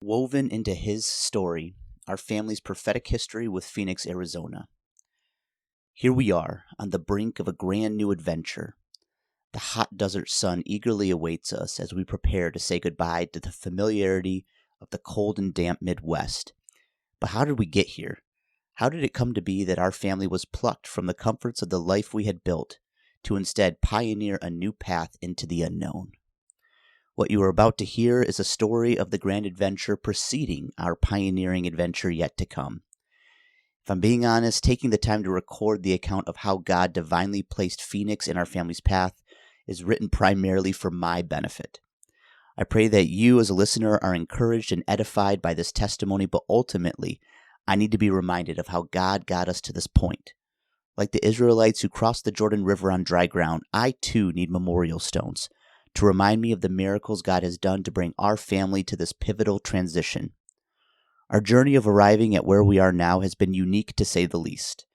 Woven into his story, our family's prophetic history with Phoenix, Arizona. Here we are, on the brink of a grand new adventure. The hot desert sun eagerly awaits us as we prepare to say goodbye to the familiarity of the cold and damp Midwest. But how did we get here? How did it come to be that our family was plucked from the comforts of the life we had built to instead pioneer a new path into the unknown? What you are about to hear is a story of the grand adventure preceding our pioneering adventure yet to come. If I'm being honest, taking the time to record the account of how God divinely placed Phoenix in our family's path is written primarily for my benefit. I pray that you as a listener are encouraged and edified by this testimony, but ultimately, I need to be reminded of how God got us to this point. Like the Israelites who crossed the Jordan River on dry ground, I too need memorial stones to remind me of the miracles God has done to bring our family to this pivotal transition. Our journey of arriving at where we are now has been unique to say the least.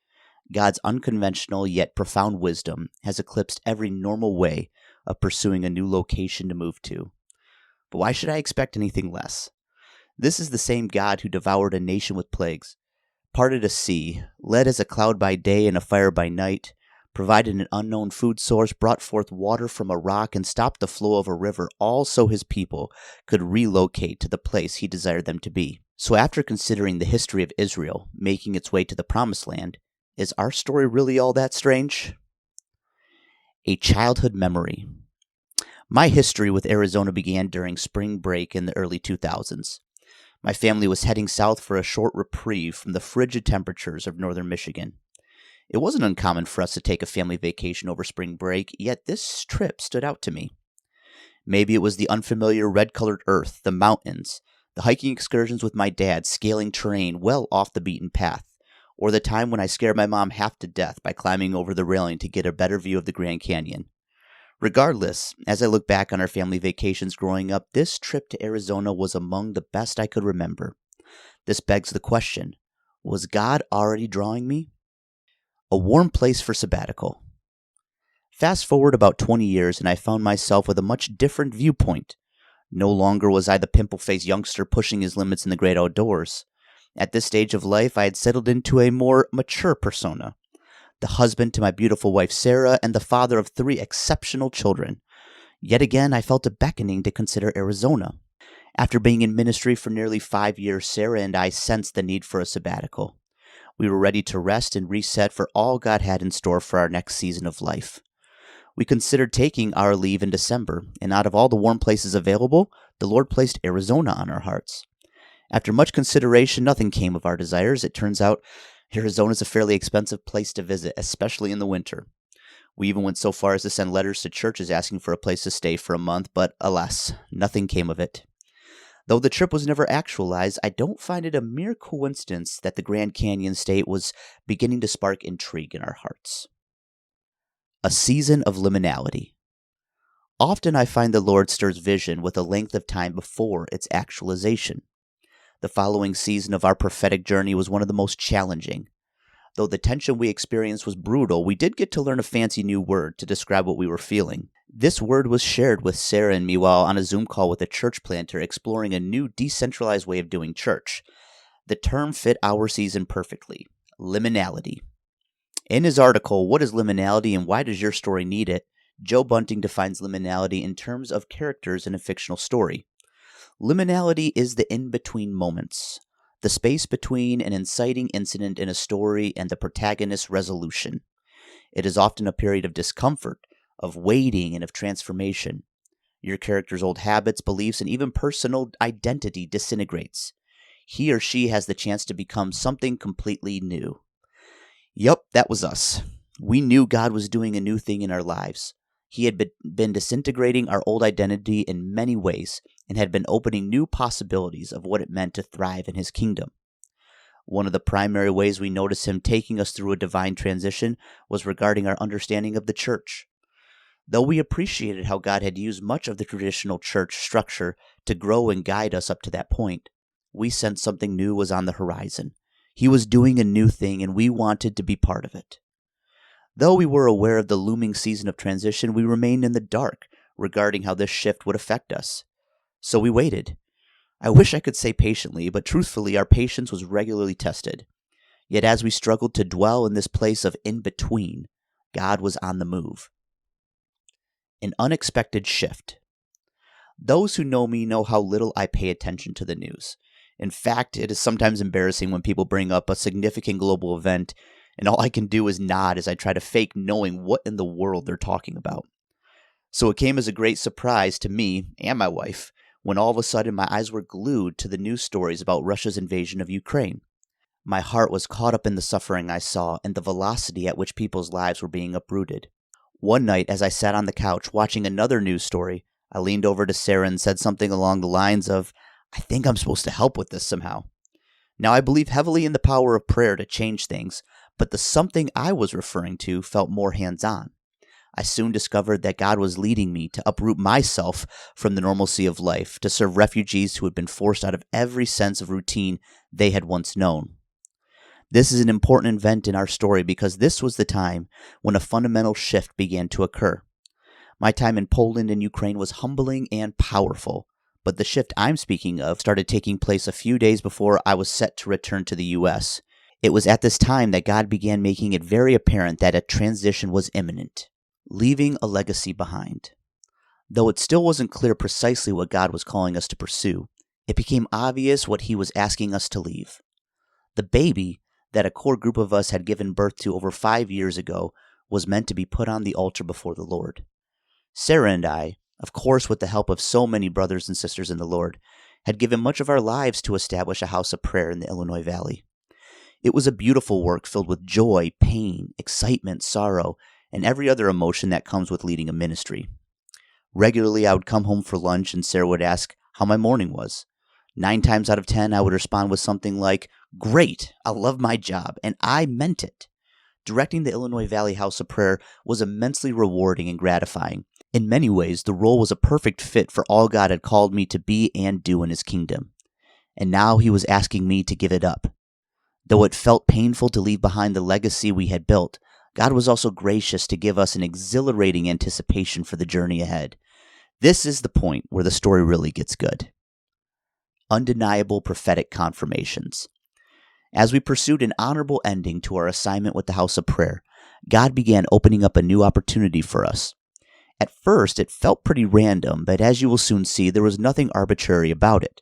God's unconventional yet profound wisdom has eclipsed every normal way of pursuing a new location to move to. But why should I expect anything less? This is the same God who devoured a nation with plagues, parted a sea, led as a cloud by day and a fire by night, provided an unknown food source, brought forth water from a rock, and stopped the flow of a river, all so his people could relocate to the place he desired them to be. So after considering the history of Israel making its way to the Promised Land, is our story really all that strange? A childhood memory. My history with Arizona began during spring break in the early 2000s. My family was heading south for a short reprieve from the frigid temperatures of northern Michigan. It wasn't uncommon for us to take a family vacation over spring break, yet this trip stood out to me. Maybe it was the unfamiliar red-colored earth, the mountains, the hiking excursions with my dad scaling terrain well off the beaten path, or the time when I scared my mom half to death by climbing over the railing to get a better view of the Grand Canyon. Regardless, as I look back on our family vacations growing up, this trip to Arizona was among the best I could remember. This begs the question, was God already drawing me? A warm place for sabbatical. Fast forward about 20 years and I found myself with a much different viewpoint. No longer was I the pimple-faced youngster pushing his limits in the great outdoors. At this stage of life, I had settled into a more mature persona. The husband to my beautiful wife Sarah and the father of 3 exceptional children. Yet again, I felt a beckoning to consider Arizona. After being in ministry for nearly 5 years, Sarah and I sensed the need for a sabbatical. We were ready to rest and reset for all God had in store for our next season of life. We considered taking our leave in December, and out of all the warm places available, the Lord placed Arizona on our hearts. After much consideration, nothing came of our desires. It turns out Arizona is a fairly expensive place to visit, especially in the winter. We even went so far as to send letters to churches asking for a place to stay for a month, but alas, nothing came of it. Though the trip was never actualized, I don't find it a mere coincidence that the Grand Canyon State was beginning to spark intrigue in our hearts. A season of liminality. Often I find the Lord stirs vision with a length of time before its actualization. The following season of our prophetic journey was one of the most challenging. Though the tension we experienced was brutal, we did get to learn a fancy new word to describe what we were feeling. This word was shared with Sarah and me while on a Zoom call with a church planter exploring a new decentralized way of doing church. The term fit our season perfectly. Liminality. In his article, What is Liminality and Why Does Your Story Need It?, Joe Bunting defines liminality in terms of characters in a fictional story. Liminality is the in-between moments, the space between an inciting incident in a story and the protagonist's resolution. It is often a period of discomfort, of waiting, and of transformation. Your character's old habits, beliefs, and even personal identity disintegrates. He or she has the chance to become something completely new. Yup, that was us. We knew God was doing a new thing in our lives. He had been disintegrating our old identity in many ways and had been opening new possibilities of what it meant to thrive in His kingdom. One of the primary ways we noticed Him taking us through a divine transition was regarding our understanding of the church. Though we appreciated how God had used much of the traditional church structure to grow and guide us up to that point, we sensed something new was on the horizon. He was doing a new thing, and we wanted to be part of it. Though we were aware of the looming season of transition, we remained in the dark regarding how this shift would affect us. So we waited. I wish I could say patiently, but truthfully, our patience was regularly tested. Yet as we struggled to dwell in this place of in-between, God was on the move. An unexpected shift. Those who know me know how little I pay attention to the news. In fact, it is sometimes embarrassing when people bring up a significant global event, and all I can do is nod as I try to fake knowing what in the world they're talking about. So it came as a great surprise to me and my wife when all of a sudden my eyes were glued to the news stories about Russia's invasion of Ukraine. My heart was caught up in the suffering I saw and the velocity at which people's lives were being uprooted. One night, as I sat on the couch watching another news story, I leaned over to Sarah and said something along the lines of, "I think I'm supposed to help with this somehow." Now, I believe heavily in the power of prayer to change things, but the something I was referring to felt more hands-on. I soon discovered that God was leading me to uproot myself from the normalcy of life, to serve refugees who had been forced out of every sense of routine they had once known. This is an important event in our story because this was the time when a fundamental shift began to occur. My time in Poland and Ukraine was humbling and powerful, but the shift I'm speaking of started taking place a few days before I was set to return to the U.S. It was at this time that God began making it very apparent that a transition was imminent. Leaving a legacy behind. Though it still wasn't clear precisely what God was calling us to pursue, it became obvious what He was asking us to leave. The baby that a core group of us had given birth to over 5 years ago was meant to be put on the altar before the Lord. Sarah and I, of course with the help of so many brothers and sisters in the Lord, had given much of our lives to establish a house of prayer in the Illinois Valley. It was a beautiful work filled with joy, pain, excitement, sorrow, and every other emotion that comes with leading a ministry. Regularly, I would come home for lunch and Sarah would ask how my morning was. 9 times out of 10, I would respond with something like, "Great, I love my job," and I meant it. Directing the Illinois Valley House of Prayer was immensely rewarding and gratifying. In many ways, the role was a perfect fit for all God had called me to be and do in His kingdom. And now He was asking me to give it up. Though it felt painful to leave behind the legacy we had built, God was also gracious to give us an exhilarating anticipation for the journey ahead. This is the point where the story really gets good. Undeniable prophetic confirmations. As we pursued an honorable ending to our assignment with the House of Prayer, God began opening up a new opportunity for us. At first, it felt pretty random, but as you will soon see, there was nothing arbitrary about it.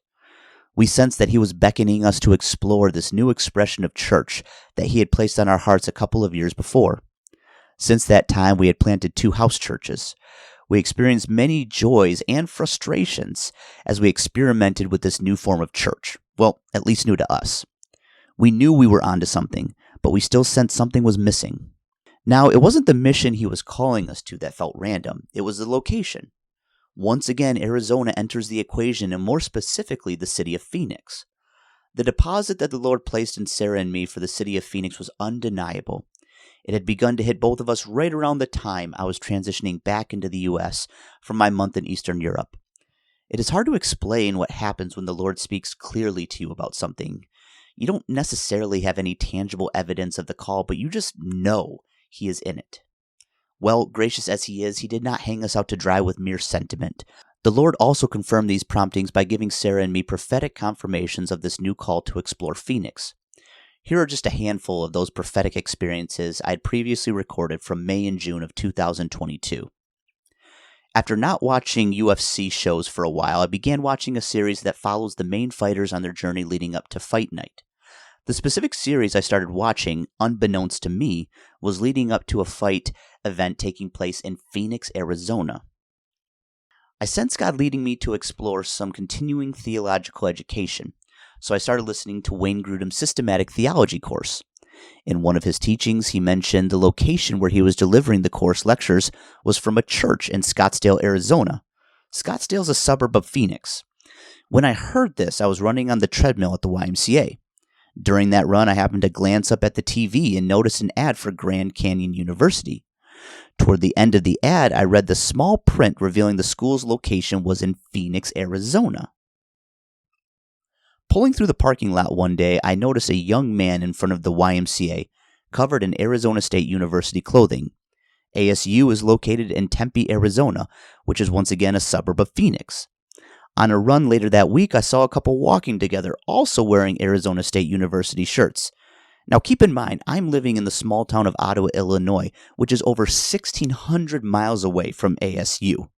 We sensed that He was beckoning us to explore this new expression of church that He had placed on our hearts a couple of years before. Since that time, we had planted 2 house churches. We experienced many joys and frustrations as we experimented with this new form of church. Well, at least new to us. We knew we were onto something, but we still sensed something was missing. Now, it wasn't the mission He was calling us to that felt random. It was the location. Once again, Arizona enters the equation, and more specifically, the city of Phoenix. The deposit that the Lord placed in Sarah and me for the city of Phoenix was undeniable. It had begun to hit both of us right around the time I was transitioning back into the U.S. from my month in Eastern Europe. It is hard to explain what happens when the Lord speaks clearly to you about something. You don't necessarily have any tangible evidence of the call, but you just know He is in it. Well, gracious as He is, He did not hang us out to dry with mere sentiment. The Lord also confirmed these promptings by giving Sarah and me prophetic confirmations of this new call to explore Phoenix. Here are just a handful of those prophetic experiences I had previously recorded from May and June of 2022. After not watching UFC shows for a while, I began watching a series that follows the main fighters on their journey leading up to fight night. The specific series I started watching, unbeknownst to me, was leading up to a fight event taking place in Phoenix, Arizona. I sensed God leading me to explore some continuing theological education, so I started listening to Wayne Grudem's systematic theology course. In one of his teachings, he mentioned the location where he was delivering the course lectures was from a church in Scottsdale, Arizona. Scottsdale is a suburb of Phoenix. When I heard this, I was running on the treadmill at the YMCA. During that run, I happened to glance up at the TV and noticed an ad for Grand Canyon University. Toward the end of the ad, I read the small print revealing the school's location was in Phoenix, Arizona. Pulling through the parking lot one day, I noticed a young man in front of the YMCA, covered in Arizona State University clothing. ASU is located in Tempe, Arizona, which is once again a suburb of Phoenix. On a run later that week, I saw a couple walking together, also wearing Arizona State University shirts. Now keep in mind, I'm living in the small town of Ottawa, Illinois, which is over 1,600 miles away from ASU.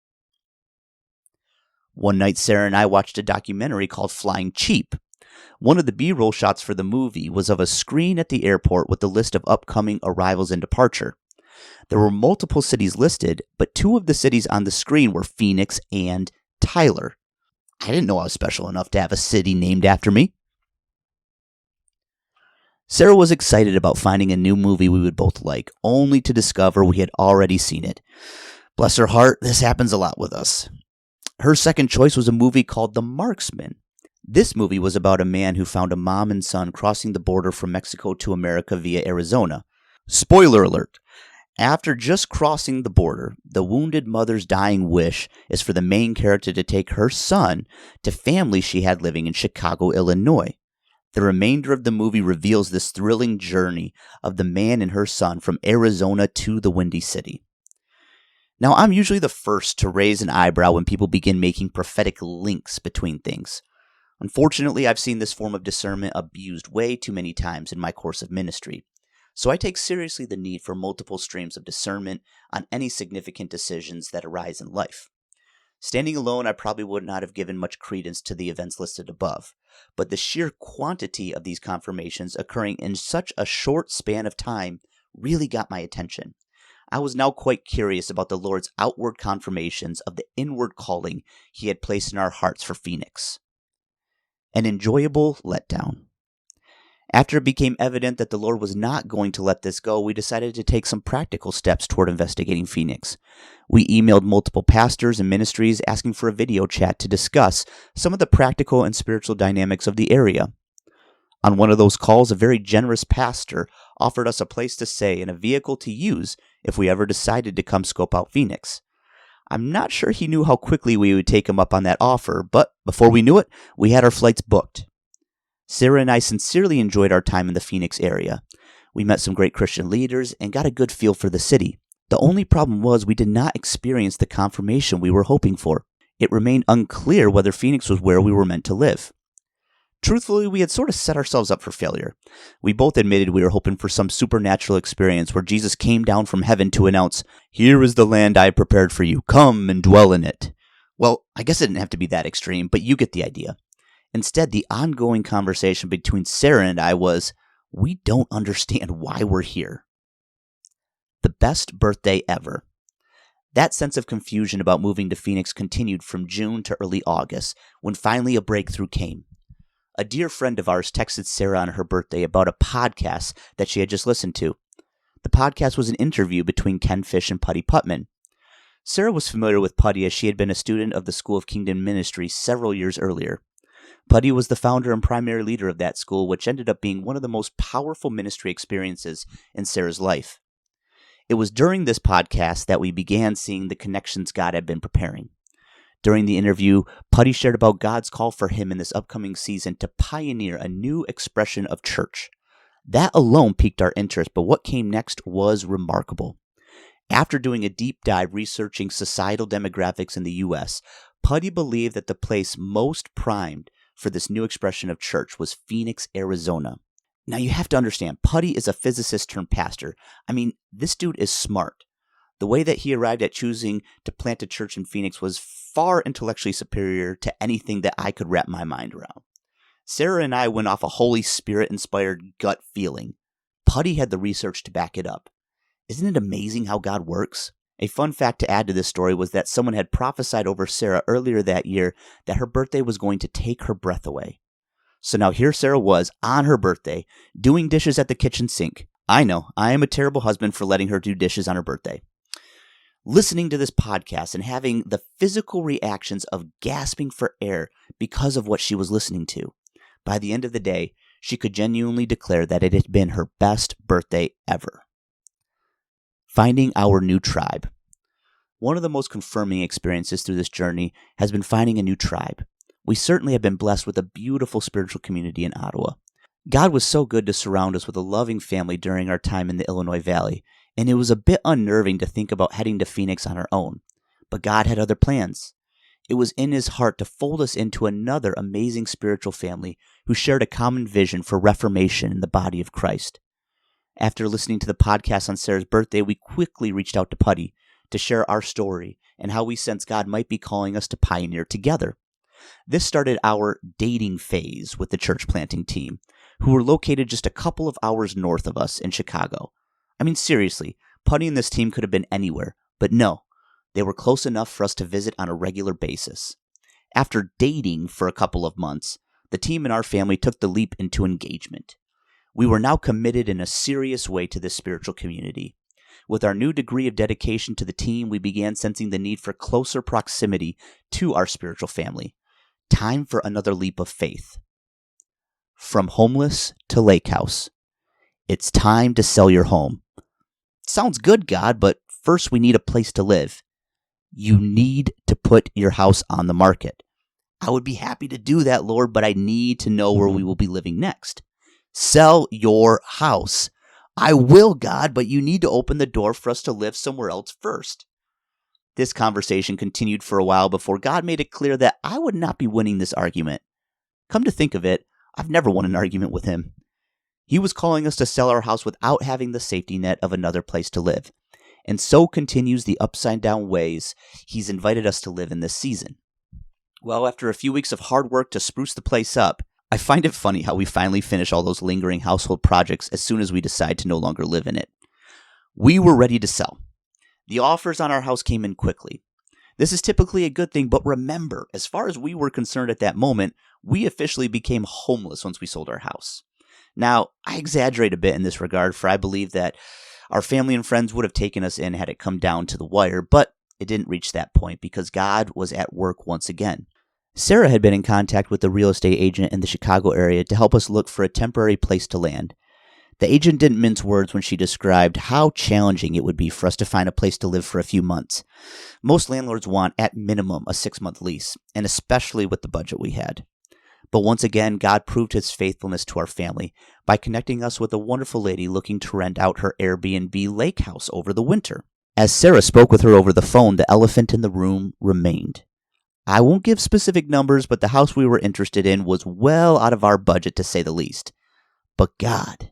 One night, Sarah and I watched a documentary called Flying Cheap. One of the B-roll shots for the movie was of a screen at the airport with the list of upcoming arrivals and departure. There were multiple cities listed, but two of the cities on the screen were Phoenix and Tyler. I didn't know I was special enough to have a city named after me. Sarah was excited about finding a new movie we would both like, only to discover we had already seen it. Bless her heart, this happens a lot with us. Her second choice was a movie called The Marksman. This movie was about a man who found a mom and son crossing the border from Mexico to America via Arizona. Spoiler alert. After just crossing the border, the wounded mother's dying wish is for the main character to take her son to family she had living in Chicago, Illinois. The remainder of the movie reveals this thrilling journey of the man and her son from Arizona to the Windy City. Now, I'm usually the first to raise an eyebrow when people begin making prophetic links between things. Unfortunately, I've seen this form of discernment abused way too many times in my course of ministry. So I take seriously the need for multiple streams of discernment on any significant decisions that arise in life. Standing alone, I probably would not have given much credence to the events listed above, but the sheer quantity of these confirmations occurring in such a short span of time really got my attention. I was now quite curious about the Lord's outward confirmations of the inward calling He had placed in our hearts for Phoenix. An enjoyable letdown. After it became evident that the Lord was not going to let this go, we decided to take some practical steps toward investigating Phoenix. We emailed multiple pastors and ministries asking for a video chat to discuss some of the practical and spiritual dynamics of the area. On one of those calls, a very generous pastor offered us a place to stay and a vehicle to use if we ever decided to come scope out Phoenix. I'm not sure he knew how quickly we would take him up on that offer, but before we knew it, we had our flights booked. Sarah and I sincerely enjoyed our time in the Phoenix area. We met some great Christian leaders and got a good feel for the city. The only problem was we did not experience the confirmation we were hoping for. It remained unclear whether Phoenix was where we were meant to live. Truthfully, we had sort of set ourselves up for failure. We both admitted we were hoping for some supernatural experience where Jesus came down from heaven to announce, "Here is the land I prepared for you. Come and dwell in it." Well, I guess it didn't have to be that extreme, but you get the idea. Instead, the ongoing conversation between Sarah and I was, we don't understand why we're here. The best birthday ever. That sense of confusion about moving to Phoenix continued from June to early August, when finally a breakthrough came. A dear friend of ours texted Sarah on her birthday about a podcast that she had just listened to. The podcast was an interview between Ken Fish and Putty Putman. Sarah was familiar with Putty as she had been a student of the School of Kingdom Ministry several years earlier. Putty was the founder and primary leader of that school, which ended up being one of the most powerful ministry experiences in Sarah's life. It was during this podcast that we began seeing the connections God had been preparing. During the interview, Putty shared about God's call for him in this upcoming season to pioneer a new expression of church. That alone piqued our interest, but what came next was remarkable. After doing a deep dive researching societal demographics in the U.S., Putty believed that the place most primed for this new expression of church was Phoenix, Arizona. Now you have to understand, Putty is a physicist turned pastor. I mean, this dude is smart. The way that he arrived at choosing to plant a church in Phoenix was far intellectually superior to anything that I could wrap my mind around. Sarah and I went off a Holy Spirit-inspired gut feeling. Putty had the research to back it up. Isn't it amazing how God works? A fun fact to add to this story was that someone had prophesied over Sarah earlier that year that her birthday was going to take her breath away. So now here Sarah was, on her birthday, doing dishes at the kitchen sink. I know, I am a terrible husband for letting her do dishes on her birthday. Listening to this podcast and having the physical reactions of gasping for air because of what she was listening to. By the end of the day, she could genuinely declare that it had been her best birthday ever. Finding our new tribe. One of the most confirming experiences through this journey has been finding a new tribe. We certainly have been blessed with a beautiful spiritual community in Ottawa. God was so good to surround us with a loving family during our time in the Illinois Valley, and it was a bit unnerving to think about heading to Phoenix on our own. But God had other plans. It was in his heart to fold us into another amazing spiritual family who shared a common vision for reformation in the body of Christ. After listening to the podcast on Sarah's birthday, we quickly reached out to Putty to share our story and how we sense God might be calling us to pioneer together. This started our dating phase with the church planting team, who were located just a couple of hours north of us in Chicago. I mean, seriously, Putty and this team could have been anywhere, but no, they were close enough for us to visit on a regular basis. After dating for a couple of months, the team and our family took the leap into engagement. We were now committed in a serious way to this spiritual community. With our new degree of dedication to the team, we began sensing the need for closer proximity to our spiritual family. Time for another leap of faith. From homeless to lake house. It's time to sell your home. Sounds good, God, but first we need a place to live. You need to put your house on the market. I would be happy to do that, Lord, but I need to know where we will be living next. Sell your house. I will, God, but you need to open the door for us to live somewhere else first. This conversation continued for a while before God made it clear that I would not be winning this argument. Come to think of it, I've never won an argument with him. He was calling us to sell our house without having the safety net of another place to live. And so continues the upside-down ways he's invited us to live in this season. Well, after a few weeks of hard work to spruce the place up, I find it funny how we finally finish all those lingering household projects as soon as we decide to no longer live in it. We were ready to sell. The offers on our house came in quickly. This is typically a good thing, but remember, as far as we were concerned at that moment, we officially became homeless once we sold our house. Now, I exaggerate a bit in this regard, for I believe that our family and friends would have taken us in had it come down to the wire, but it didn't reach that point because God was at work once again. Sarah had been in contact with the real estate agent in the Chicago area to help us look for a temporary place to land. The agent didn't mince words when she described how challenging it would be for us to find a place to live for a few months. Most landlords want, at minimum, a 6-month lease, and especially with the budget we had. But once again, God proved his faithfulness to our family by connecting us with a wonderful lady looking to rent out her Airbnb lake house over the winter. As Sarah spoke with her over the phone, the elephant in the room remained. I won't give specific numbers, but the house we were interested in was well out of our budget, to say the least. But God,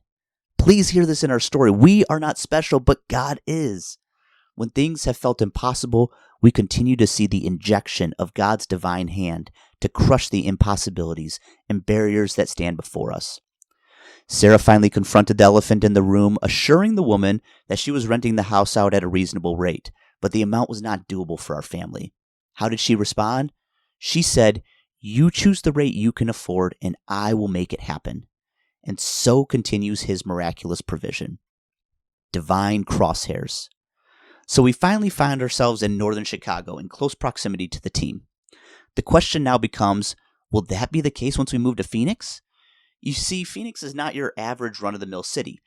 please hear this in our story. We are not special, but God is. When things have felt impossible, we continue to see the injection of God's divine hand to crush the impossibilities and barriers that stand before us. Sarah finally confronted the elephant in the room, assuring the woman that she was renting the house out at a reasonable rate, but the amount was not doable for our family. How did she respond? She said, "You choose the rate you can afford, and I will make it happen." And so continues his miraculous provision. Divine crosshairs. So we finally found ourselves in northern Chicago in close proximity to the team. The question now becomes, will that be the case once we move to Phoenix? You see, Phoenix is not your average run-of-the-mill city.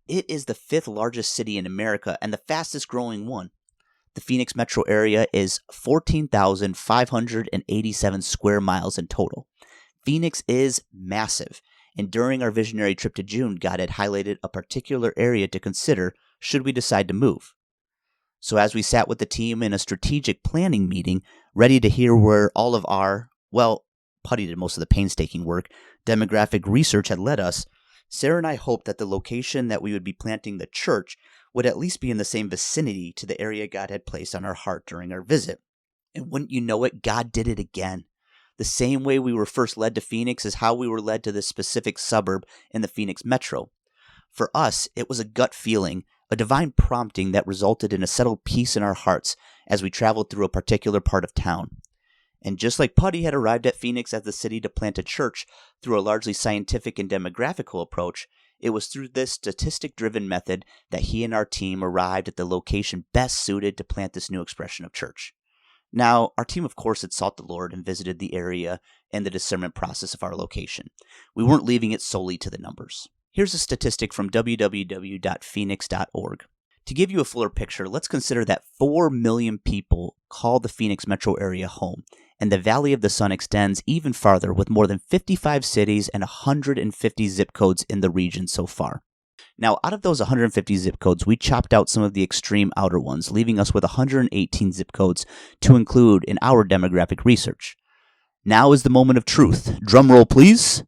It is the 5th largest city in America and the fastest growing one. The Phoenix metro area is 14,587 square miles in total. Phoenix is massive, and during our visionary trip to June, God had highlighted a particular area to consider should we decide to move. So as we sat with the team in a strategic planning meeting, ready to hear where all of our, Putty did most of the painstaking work, demographic research had led us, Sarah and I hoped that the location that we would be planting the church would at least be in the same vicinity to the area God had placed on our heart during our visit. And wouldn't you know it, God did it again. The same way we were first led to Phoenix is how we were led to this specific suburb in the Phoenix metro. For us, it was a gut feeling, a divine prompting that resulted in a settled peace in our hearts as we traveled through a particular part of town. And just like Putty had arrived at Phoenix as the city to plant a church through a largely scientific and demographical approach, it was through this statistic-driven method that he and our team arrived at the location best suited to plant this new expression of church. Now, our team, of course, had sought the Lord and visited the area and the discernment process of our location. We weren't leaving it solely to the numbers. Here's a statistic from www.phoenix.org. To give you a fuller picture, let's consider that 4 million people call the Phoenix metro area home, and the Valley of the Sun extends even farther with more than 55 cities and 150 zip codes in the region so far. Now, out of those 150 zip codes, we chopped out some of the extreme outer ones, leaving us with 118 zip codes to include in our demographic research. Now is the moment of truth. Drum roll, please.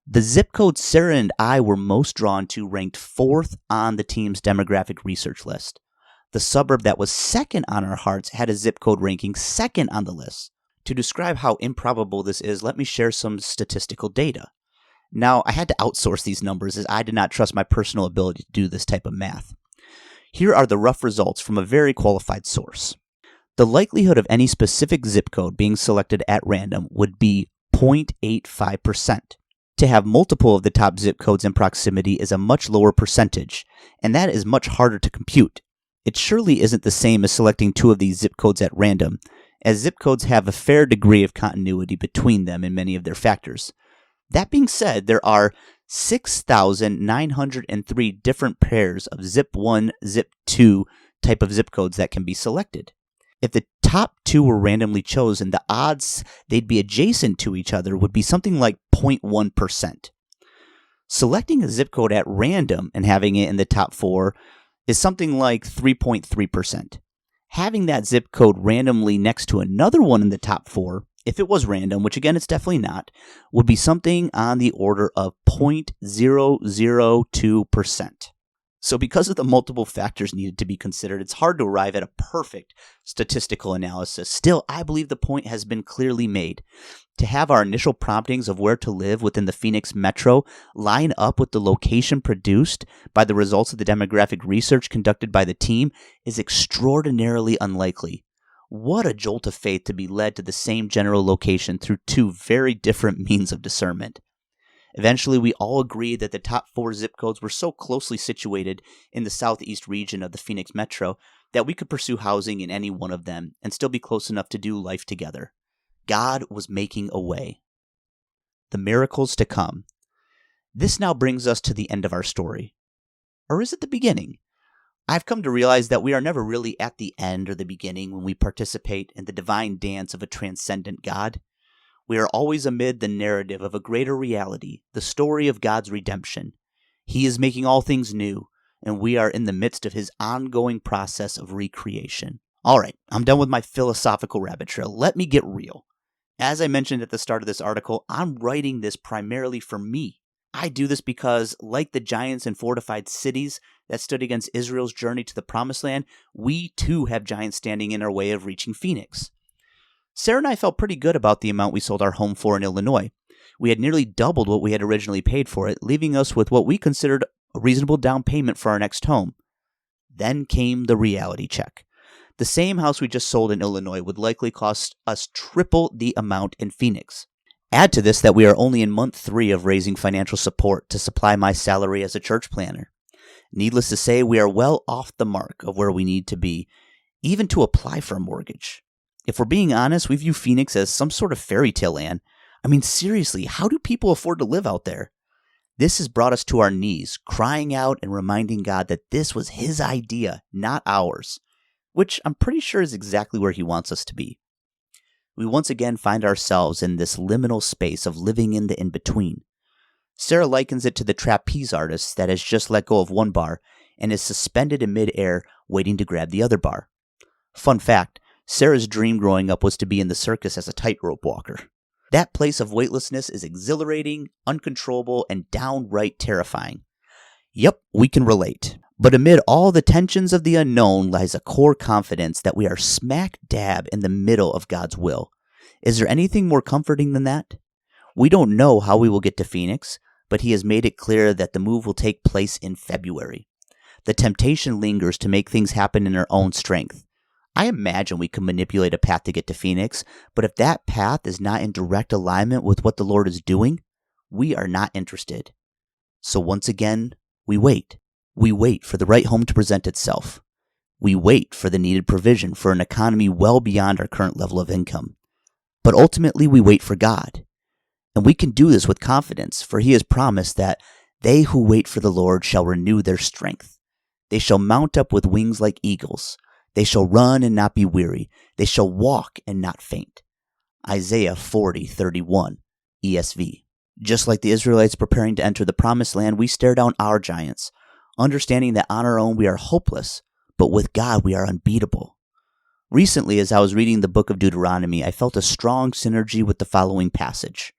The zip code Sarah and I were most drawn to ranked 4th on the team's demographic research list. The suburb that was second on our hearts had a zip code ranking 2nd on the list. To describe how improbable this is, let me share some statistical data. Now, I had to outsource these numbers as I did not trust my personal ability to do this type of math. Here are the rough results from a very qualified source. The likelihood of any specific zip code being selected at random would be 0.85%. To have multiple of the top zip codes in proximity is a much lower percentage, and that is much harder to compute. It surely isn't the same as selecting 2 of these zip codes at random, as zip codes have a fair degree of continuity between them in many of their factors. That being said, there are 6,903 different pairs of zip 1, zip 2 type of zip codes that can be selected. If the top 2 were randomly chosen, the odds they'd be adjacent to each other would be something like 0.1%. Selecting a zip code at random and having it in the top 4 is something like 3.3%. Having that zip code randomly next to another one in the top 4, if it was random, which again it's definitely not, would be something on the order of 0.002%. So because of the multiple factors needed to be considered, it's hard to arrive at a perfect statistical analysis. Still, I believe the point has been clearly made. To have our initial promptings of where to live within the Phoenix metro line up with the location produced by the results of the demographic research conducted by the team is extraordinarily unlikely. What a jolt of faith to be led to the same general location through 2 very different means of discernment. Eventually, we all agreed that the top 4 zip codes were so closely situated in the southeast region of the Phoenix metro that we could pursue housing in any one of them and still be close enough to do life together. God was making a way. The miracles to come. This now brings us to the end of our story. Or is it the beginning? I've come to realize that we are never really at the end or the beginning when we participate in the divine dance of a transcendent God. We are always amid the narrative of a greater reality, the story of God's redemption. He is making all things new, and we are in the midst of his ongoing process of recreation. All right, I'm done with my philosophical rabbit trail. Let me get real. As I mentioned at the start of this article, I'm writing this primarily for me. I do this because, like the giants and fortified cities that stood against Israel's journey to the Promised Land, we too have giants standing in our way of reaching Phoenix. Sarah and I felt pretty good about the amount we sold our home for in Illinois. We had nearly doubled what we had originally paid for it, leaving us with what we considered a reasonable down payment for our next home. Then came the reality check. The same house we just sold in Illinois would likely cost us triple the amount in Phoenix. Add to this that we are only in month 3 of raising financial support to supply my salary as a church planner. Needless to say, we are well off the mark of where we need to be, even to apply for a mortgage. If we're being honest, we view Phoenix as some sort of fairy tale land. I mean, seriously, how do people afford to live out there? This has brought us to our knees, crying out and reminding God that this was his idea, not ours, which I'm pretty sure is exactly where he wants us to be. We once again find ourselves in this liminal space of living in the in-between. Sarah likens it to the trapeze artist that has just let go of one bar and is suspended in midair waiting to grab the other bar. Fun fact, Sarah's dream growing up was to be in the circus as a tightrope walker. That place of weightlessness is exhilarating, uncontrollable, and downright terrifying. Yep, we can relate. But amid all the tensions of the unknown lies a core confidence that we are smack dab in the middle of God's will. Is there anything more comforting than that? We don't know how we will get to Phoenix, but he has made it clear that the move will take place in February. The temptation lingers to make things happen in our own strength. I imagine we can manipulate a path to get to Phoenix, but if that path is not in direct alignment with what the Lord is doing, we are not interested. So once again, we wait. We wait for the right home to present itself. We wait for the needed provision for an economy well beyond our current level of income. But ultimately, we wait for God. And we can do this with confidence, for he has promised that they who wait for the Lord shall renew their strength. They shall mount up with wings like eagles. They shall run and not be weary. They shall walk and not faint. Isaiah 40:31, ESV. Just like the Israelites preparing to enter the promised land, we stare down our giants, understanding that on our own we are hopeless, but with God we are unbeatable. Recently, as I was reading the book of Deuteronomy, I felt a strong synergy with the following passage.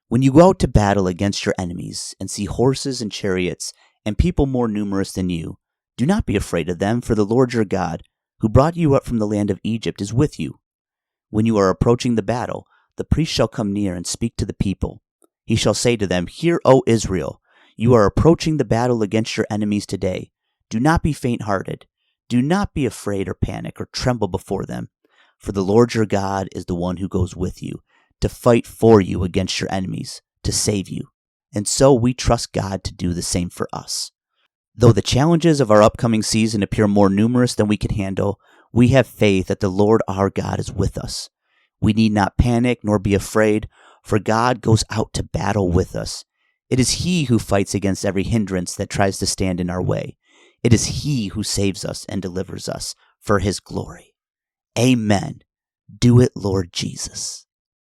When you go out to battle against your enemies and see horses and chariots and people more numerous than you, do not be afraid of them, for the Lord your God, who brought you up from the land of Egypt, is with you. When you are approaching the battle, the priest shall come near and speak to the people. He shall say to them, Hear, O Israel, you are approaching the battle against your enemies today. Do not be faint-hearted. Do not be afraid or panic or tremble before them, for the Lord your God is the one who goes with you to fight for you against your enemies, to save you. And so we trust God to do the same for us. Though the challenges of our upcoming season appear more numerous than we can handle, we have faith that the Lord our God is with us. We need not panic nor be afraid, for God goes out to battle with us. It is He who fights against every hindrance that tries to stand in our way. It is He who saves us and delivers us for His glory. Amen. Do it, Lord Jesus.